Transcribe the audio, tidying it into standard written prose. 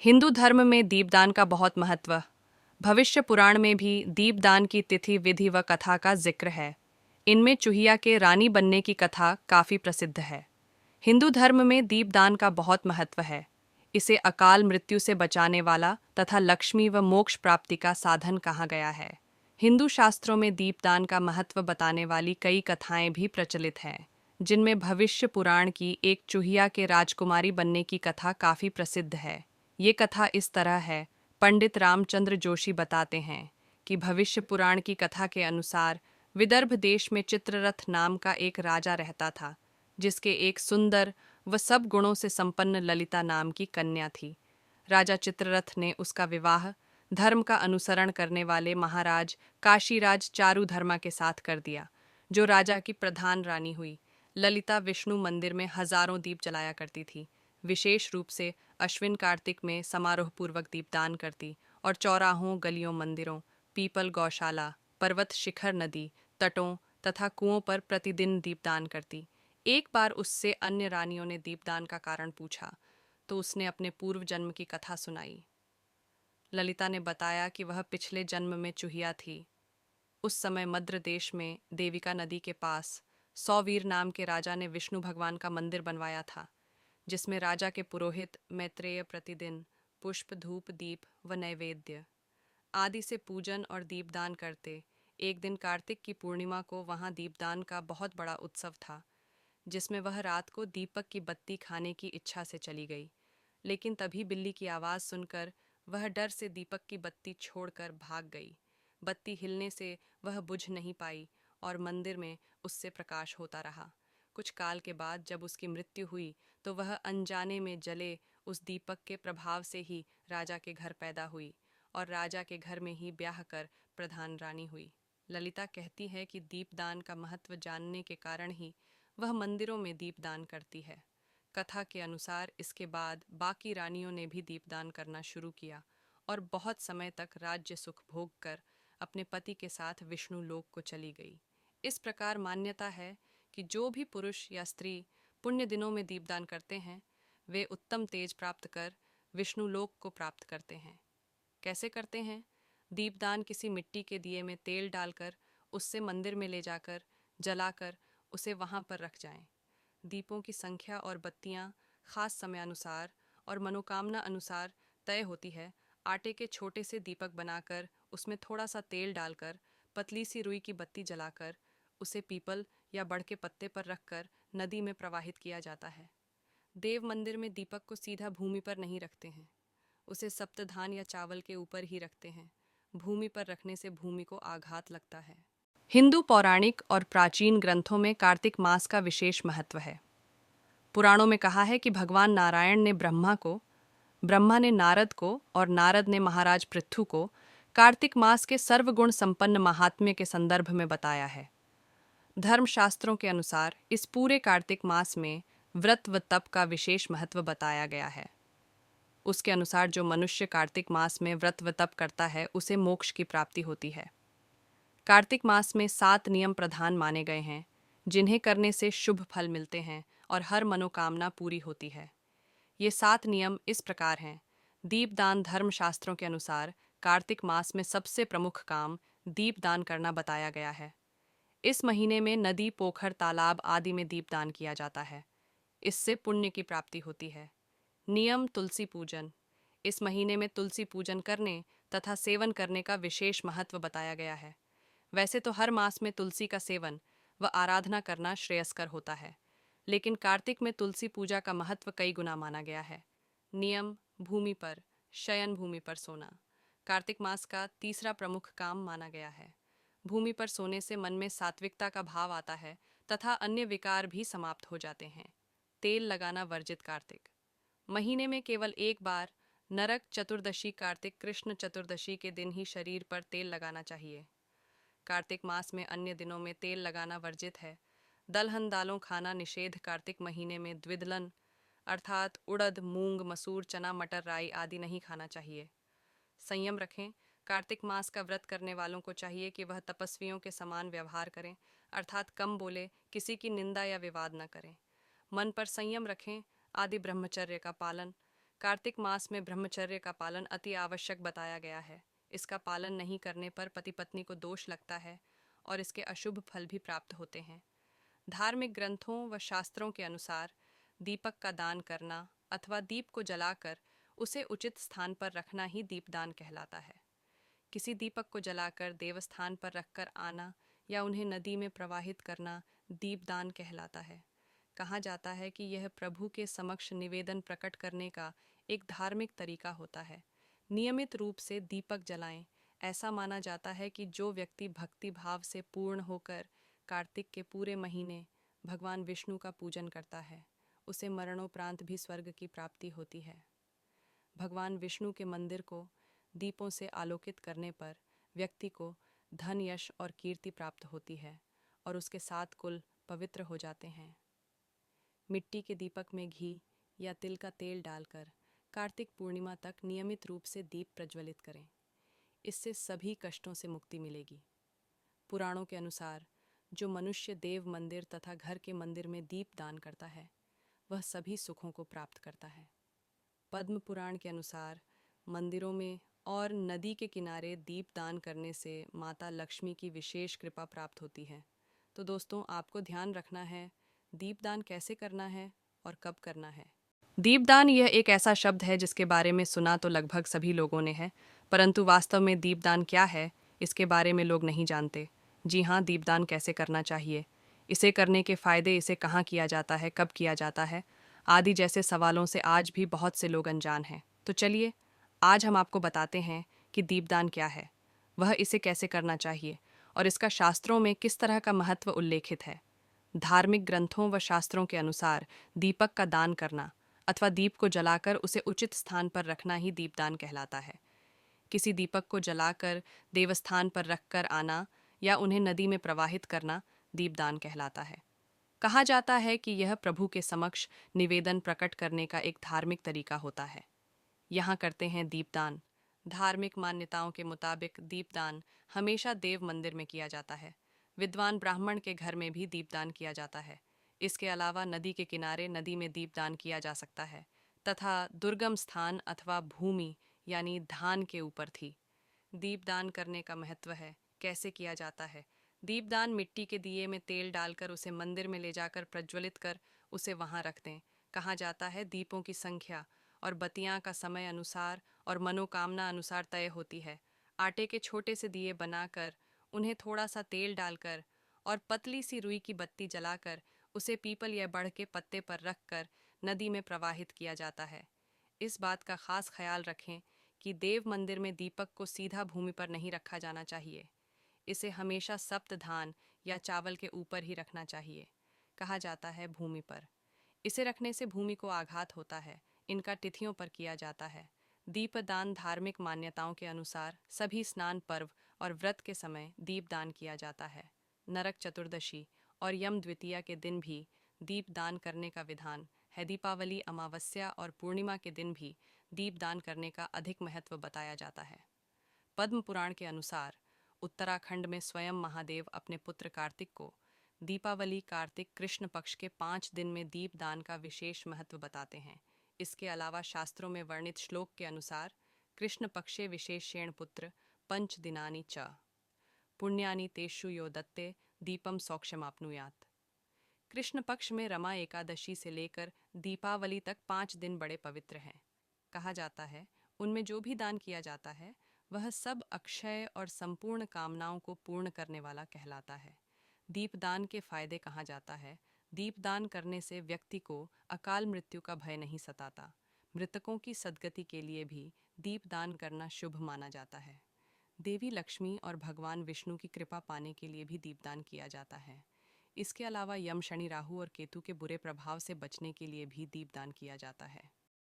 हिंदू धर्म में दीपदान का बहुत महत्व। भविष्य पुराण में भी दीपदान की तिथि, विधि व कथा का जिक्र है। इनमें चूहिया के रानी बनने की कथा काफी प्रसिद्ध है। हिंदू धर्म में दीपदान का बहुत महत्व है। इसे अकाल मृत्यु से बचाने वाला तथा लक्ष्मी व मोक्ष प्राप्ति का साधन कहा गया है। हिंदू शास्त्रों में दीपदान का महत्व बताने वाली कई कथाएं भी प्रचलित हैं, जिनमें भविष्य पुराण की एक चूहिया के राजकुमारी बनने की कथा काफी प्रसिद्ध है। ये कथा इस तरह है। पंडित रामचंद्र जोशी बताते हैं कि भविष्य पुराण की कथा के अनुसार विदर्भ देश में चित्ररथ नाम का एक राजा रहता था, जिसके एक सुंदर व सब गुणों से संपन्न ललिता नाम की कन्या थी। राजा चित्ररथ ने उसका विवाह धर्म का अनुसरण करने वाले महाराज काशीराज चारुधर्मा के साथ कर दिया, जो राजा की प्रधान रानी हुई। ललिता विष्णु मंदिर में हजारों दीप जलाया करती थी। विशेष रूप से अश्विन कार्तिक में समारोह पूर्वक दीपदान करती और चौराहों, गलियों, मंदिरों, पीपल, गौशाला, पर्वत शिखर, नदी तटों तथा कुओं पर प्रतिदिन दीपदान करती। एक बार उससे अन्य रानियों ने दीपदान का कारण पूछा, तो उसने अपने पूर्व जन्म की कथा सुनाई। ललिता ने बताया कि वह पिछले जन्म में चूहिया थी। उस समय मद्र देश में देविका नदी के पास सौवीर नाम के राजा ने विष्णु भगवान का मंदिर बनवाया था, जिसमें राजा के पुरोहित मैत्रेय प्रतिदिन पुष्प, धूप, दीप व नैवेद्य आदि से पूजन और दीपदान करते। एक दिन कार्तिक की पूर्णिमा को वहां दीपदान का बहुत बड़ा उत्सव था, जिसमें वह रात को दीपक की बत्ती खाने की इच्छा से चली गई। लेकिन तभी बिल्ली की आवाज़ सुनकर वह डर से दीपक की बत्ती छोड़कर भाग गई। बत्ती हिलने से वह बुझ नहीं पाई और मंदिर में उससे प्रकाश होता रहा। कुछ काल के बाद जब उसकी मृत्यु हुई, तो वह अनजाने में जले उस दीपक के प्रभाव से ही राजा के घर पैदा हुई और राजा के घर में ही ब्याह कर प्रधान रानी हुई। ललिता कहती है कि दीपदान का महत्व जानने के कारण ही वह मंदिरों में दीपदान करती है। कथा के अनुसार इसके बाद बाकी रानियों ने भी दीपदान करना शुरू किया और बहुत समय तक राज्य सुख भोग कर अपने पति के साथ विष्णु लोक को चली गई। इस प्रकार मान्यता है कि जो भी पुरुष या स्त्री पुण्य दिनों में दीपदान करते हैं, वे उत्तम तेज प्राप्त कर विष्णु लोक को प्राप्त करते हैं। कैसे करते हैं? दीपदान किसी मिट्टी के दिए में तेल डालकर उससे मंदिर में ले जाकर जलाकर उसे वहां पर रख जाएं। दीपों की संख्या और बत्तियां खास समयानुसार और मनोकामना अनुसार तय होती है। आटे के छोटे से दीपक बनाकर उसमें थोड़ा सा तेल डालकर पतली सी रुई की बत्ती जलाकर उसे पीपल या बड़ के पत्ते पर रखकर नदी में प्रवाहित किया जाता है। देव मंदिर में दीपक को सीधा भूमि पर नहीं रखते हैं, उसे सप्तधान या चावल के ऊपर ही रखते हैं। भूमि पर रखने से भूमि को आघात लगता है। हिंदू पौराणिक और प्राचीन ग्रंथों में कार्तिक मास का विशेष महत्व है। पुराणों में कहा है कि भगवान नारायण ने ब्रह्मा ने नारद को और नारद ने महाराज पृथु को कार्तिक मास के सर्वगुण संपन्न महात्म्य के संदर्भ में बताया है। धर्मशास्त्रों के अनुसार इस पूरे कार्तिक मास में व्रत व तप का विशेष महत्व बताया गया है। उसके अनुसार जो मनुष्य कार्तिक मास में व्रत व तप करता है, उसे मोक्ष की प्राप्ति होती है। कार्तिक मास में 7 नियम प्रधान माने गए हैं, जिन्हें करने से शुभ फल मिलते हैं और हर मनोकामना पूरी होती है। ये 7 नियम इस प्रकार हैं। दीपदान धर्मशास्त्रों के अनुसार कार्तिक मास में सबसे प्रमुख काम दीपदान करना बताया गया है। इस महीने में नदी, पोखर, तालाब आदि में दीपदान किया जाता है। इससे पुण्य की प्राप्ति होती है। नियम तुलसी पूजन। इस महीने में तुलसी पूजन करने तथा सेवन करने का विशेष महत्व बताया गया है। वैसे तो हर मास में तुलसी का सेवन व आराधना करना श्रेयस्कर होता है, लेकिन कार्तिक में तुलसी पूजा का महत्व कई गुना माना गया है। नियम भूमि पर, शयन भूमि पर सोना कार्तिक मास का तीसरा प्रमुख काम माना गया है। भूमि पर सोने से मन में सात्विकता का भाव आता है तथा अन्य विकार भी समाप्त हो जाते हैं। तेल लगाना वर्जित। कार्तिक महीने में केवल एक बार नरक चतुर्दशी कार्तिक कृष्ण चतुर्दशी के दिन ही शरीर पर तेल लगाना चाहिए। कार्तिक मास में अन्य दिनों में तेल लगाना वर्जित है। दलहन दालों खाना निषेध। कार्तिक महीने में द्विदलन अर्थात उड़द, मूंग, मसूर, चना, मटर, राई आदि नहीं खाना चाहिए। संयम रखें। कार्तिक मास का व्रत करने वालों को चाहिए कि वह तपस्वियों के समान व्यवहार करें, अर्थात कम बोले, किसी की निंदा या विवाद न करें। मन पर संयम रखें। आदि ब्रह्मचर्य का पालन। कार्तिक मास में ब्रह्मचर्य का पालन अति आवश्यक बताया गया है। इसका पालन नहीं करने पर पति पत्नी को दोष लगता है और इसके अशुभ फल भी प्राप्त होते हैं। धार्मिक ग्रंथों व शास्त्रों के अनुसार दीपक का दान करना अथवा दीप को जलाकर उसे उचित स्थान पर रखना ही दीपदान कहलाता है। किसी दीपक को जलाकर देवस्थान पर रखकर आना या उन्हें नदी में प्रवाहित करना दीपदान कहलाता है। कहा जाता है कि यह प्रभु के समक्ष निवेदन प्रकट करने का एक धार्मिक तरीका होता है। नियमित रूप से दीपक जलाएं। ऐसा माना जाता है कि जो व्यक्ति भक्ति भाव से पूर्ण होकर कार्तिक के पूरे महीने भगवान विष्णु का पूजन करता है, उसे मरणोपरांत भी स्वर्ग की प्राप्ति होती है। भगवान विष्णु के मंदिर को दीपों से आलोकित करने पर व्यक्ति को धन, यश और कीर्ति प्राप्त होती है और उसके 7 कुल पवित्र हो जाते हैं। मिट्टी के दीपक में घी या तिल का तेल डालकर कार्तिक पूर्णिमा तक नियमित रूप से दीप प्रज्वलित करें। इससे सभी कष्टों से मुक्ति मिलेगी। पुराणों के अनुसार जो मनुष्य देव मंदिर तथा घर के मंदिर में दीप दान करता है, वह सभी सुखों को प्राप्त करता है। पद्म पुराण के अनुसार मंदिरों में और नदी के किनारे दीप दान करने से माता लक्ष्मी की विशेष कृपा प्राप्त होती है। तो दोस्तों, आपको ध्यान रखना है दीपदान कैसे करना है और कब करना है। दीपदान यह एक ऐसा शब्द है जिसके बारे में सुना तो लगभग सभी लोगों ने है, परंतु वास्तव में दीपदान क्या है इसके बारे में लोग नहीं जानते। जी हाँ, दीपदान कैसे करना चाहिए, इसे करने के फायदे, इसे कहाँ किया जाता है, कब किया जाता है आदि जैसे सवालों से आज भी बहुत से लोग अनजान हैं। तो चलिए आज हम आपको बताते हैं कि दीपदान क्या है, वह इसे कैसे करना चाहिए और इसका शास्त्रों में किस तरह का महत्व उल्लेखित है। धार्मिक ग्रंथों व शास्त्रों के अनुसार दीपक का दान करना अथवा दीप को जलाकर उसे उचित स्थान पर रखना ही दीपदान कहलाता है। किसी दीपक को जलाकर देवस्थान पर रखकर आना या उन्हें नदी में प्रवाहित करना दीपदान कहलाता है। कहा जाता है कि यह प्रभु के समक्ष निवेदन प्रकट करने का एक धार्मिक तरीका होता है। यहाँ करते हैं दीपदान। धार्मिक मान्यताओं के मुताबिक दीपदान हमेशा देव मंदिर में किया जाता है। विद्वान ब्राह्मण के घर में भी दीपदान किया जाता है। इसके अलावा नदी के किनारे नदी में दीपदान किया जा सकता है तथा दुर्गम स्थान अथवा भूमि यानी धान के ऊपर थी। दीपदान करने का महत्व है। कैसे किया जाता है? दीपदान मिट्टी के दिए में तेल डालकर उसे मंदिर में ले जाकर प्रज्वलित कर उसे वहां रख दें। कहा जाता है दीपों की संख्या और बत्तियां का समय अनुसार और मनोकामना अनुसार तय होती है। आटे के छोटे से दिए बनाकर उन्हें थोड़ा सा तेल डालकर और पतली सी रुई की बत्ती जलाकर उसे पीपल या बढ़ के पत्ते पर रखकर नदी में प्रवाहित किया जाता है। इस बात का खास ख्याल रखें कि देव मंदिर में दीपक को सीधा भूमि पर नहीं रखा जाना चाहिए। इसे हमेशा सप्त धान या चावल के ऊपर ही रखना चाहिए। कहा जाता है भूमि पर इसे रखने से भूमि को आघात होता है। इनका तिथियों पर किया जाता है। दीपदान धार्मिक मान्यताओं के अनुसार सभी स्नान पर्व और व्रत के समय दीपदान किया जाता है। नरक चतुर्दशी और यम द्वितीया के दिन भी दीपदान करने का विधान है। दीपावली, अमावस्या और पूर्णिमा के दिन भी दीपदान करने का अधिक महत्व बताया जाता है। पद्म पुराण के अनुसार उत्तराखंड में स्वयं महादेव अपने पुत्र कार्तिक को दीपावली कार्तिक कृष्ण पक्ष के 5 दिन में दीपदान का विशेष महत्व बताते हैं। इसके अलावा शास्त्रों में वर्णित श्लोक के अनुसार कृष्ण पक्षे विशेषेण पुत्र पंच दिनानि च पुण्यानि तेषु यो दत्ते दीपम सौक्षमाप्नुयात्। कृष्ण पक्ष में रमा एकादशी से लेकर दीपावली तक 5 दिन बड़े पवित्र हैं। कहा जाता है उनमें जो भी दान किया जाता है वह सब अक्षय और संपूर्ण कामनाओं को पूर्ण करने वाला कहलाता है। दीपदान के फायदे कहा जाता है दीपदान करने से व्यक्ति को अकाल मृत्यु का भय नहीं सताता। मृतकों की सद्गति के लिए भी दीपदान करना शुभ माना जाता है। देवी लक्ष्मी और भगवान विष्णु की कृपा पाने के लिए भी दीपदान किया जाता है। इसके अलावा यम, शनि, राहु और केतु के बुरे प्रभाव से बचने के लिए भी दीपदान किया जाता है।